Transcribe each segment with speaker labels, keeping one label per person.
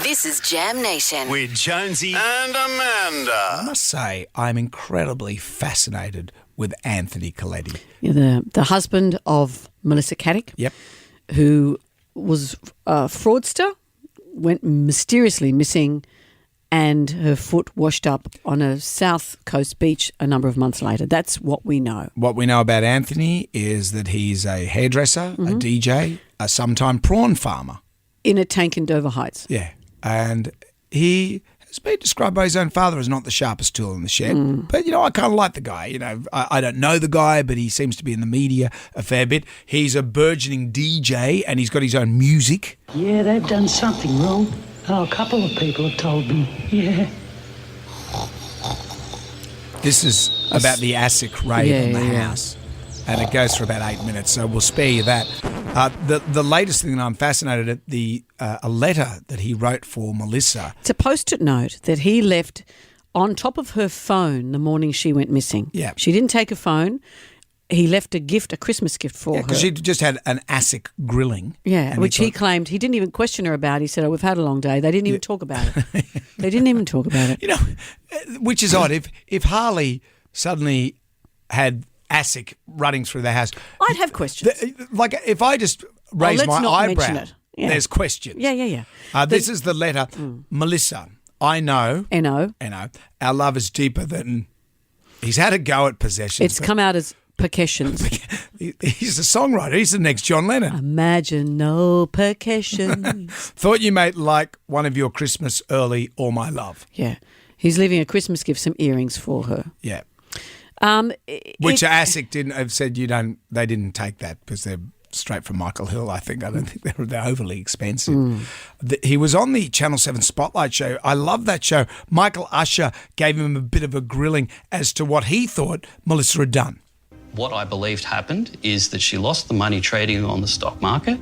Speaker 1: This is Jam Nation.
Speaker 2: With Jonesy and Amanda.
Speaker 3: I must say, I'm incredibly fascinated with Anthony Koletti.
Speaker 4: Yeah, the husband of Melissa Caddick.
Speaker 3: Yep.
Speaker 4: Who was a fraudster, went mysteriously missing, and her foot washed up on a South Coast beach a number of months later. That's what we know.
Speaker 3: What we know about Anthony is that he's a hairdresser, a DJ, a sometime prawn farmer.
Speaker 4: In a tank in Dover Heights.
Speaker 3: Yeah. And he has been described by his own father as not the sharpest tool in the shed. But, I kind of like the guy. I don't know the guy, but he seems to be in the media a fair bit. He's a burgeoning DJ and he's got his own music.
Speaker 5: Yeah, they've done something wrong. Oh, a couple of people have told me. Yeah.
Speaker 3: This is about the ASIC raid on the house. And it goes for about 8 minutes, so we'll spare you that. The latest thing that I'm fascinated at, a letter that he wrote for Melissa.
Speaker 4: It's a post-it note that he left on top of her phone the morning she went missing.
Speaker 3: Yeah.
Speaker 4: She didn't take a phone. He left a Christmas gift for her.
Speaker 3: Because she just had an ASIC grilling.
Speaker 4: Yeah, which he claimed he didn't even question her about. He said, we've had a long day. They didn't even talk about it. They didn't even talk about it.
Speaker 3: Which is odd. If Harley suddenly had ASIC running through the house,
Speaker 4: I'd have questions.
Speaker 3: Like if I just raise my eyebrow, there's questions.
Speaker 4: Yeah.
Speaker 3: This is the letter. Melissa, I know.
Speaker 4: N.O.
Speaker 3: Our love is deeper than... He's had a go at possessions.
Speaker 4: It's come out as percussions.
Speaker 3: He's a songwriter. He's the next John Lennon.
Speaker 4: Imagine no percussion.
Speaker 3: Thought you might like one of your Christmas early, All My Love.
Speaker 4: Yeah. He's leaving a Christmas gift, some earrings for her.
Speaker 3: Yeah. Which ASIC didn't have said they didn't take that because they're straight from Michael Hill. I don't think they're overly expensive. He was on the Channel 7 Spotlight show. I love that show. Michael Usher gave him a bit of a grilling as to what he thought Melissa had done.
Speaker 6: What I believed happened is that she lost the money trading on the stock market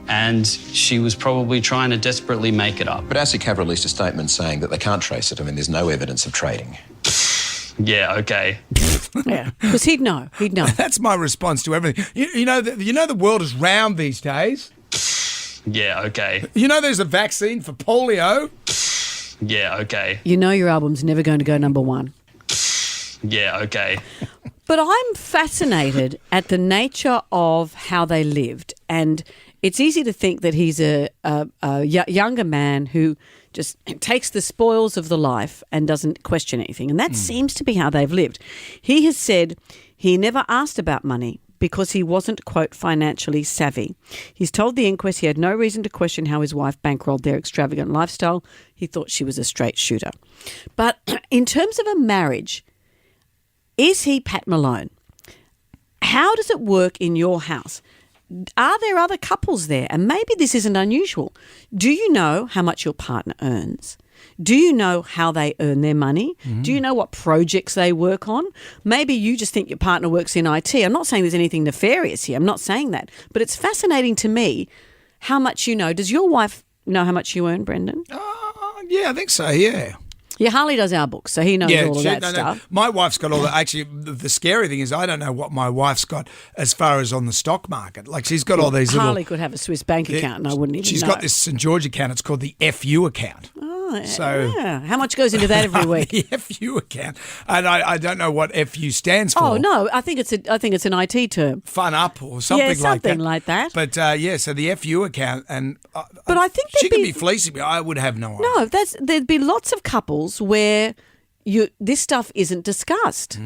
Speaker 6: and she was probably trying to desperately make it up.
Speaker 7: But ASIC have released a statement saying that they can't trace it. I mean, there's no evidence of trading.
Speaker 6: Yeah, okay.
Speaker 4: Yeah, because he'd know.
Speaker 3: That's my response to everything. You know the world is round these days.
Speaker 6: Yeah, okay.
Speaker 3: There's a vaccine for polio.
Speaker 6: Yeah, okay.
Speaker 4: Your album's never going to go number one.
Speaker 6: Yeah, okay.
Speaker 4: But I'm fascinated at the nature of how they lived, and it's easy to think that he's a younger man who just takes the spoils of the life and doesn't question anything, and that seems to be how they've lived. He has said he never asked about money because he wasn't, quote, financially savvy. He's told the inquest he had no reason to question how his wife bankrolled their extravagant lifestyle. He thought she was a straight shooter. But in terms of a marriage, is he Pat Malone? How does it work in your house? Are there other couples there? And maybe this isn't unusual. Do you know how much your partner earns? Do you know how they earn their money? Do you know what projects they work on? Maybe you just think your partner works in IT. I'm not saying there's anything nefarious here. I'm not saying that. But it's fascinating to me how much you know. Does your wife know how much you earn, Brendan?
Speaker 3: Yeah, I think so, yeah.
Speaker 4: Yeah, Harley does our books, so he knows all of that stuff.
Speaker 3: No. My wife's got all that. Actually, the scary thing is I don't know what my wife's got as far as on the stock market. Like she's got all these
Speaker 4: Harley could have a Swiss bank account and I wouldn't even know.
Speaker 3: She's got this St. George account. It's called the FU account.
Speaker 4: Yeah. How much goes into that every week?
Speaker 3: The FU account, and I don't know what FU stands for.
Speaker 4: Oh no, I think it's an IT term.
Speaker 3: Fun up or something like that.
Speaker 4: Yeah, something like that.
Speaker 3: But so the FU account, and
Speaker 4: but I think
Speaker 3: she could be fleecing me. I would have no idea.
Speaker 4: No, there'd be lots of couples where this stuff isn't discussed.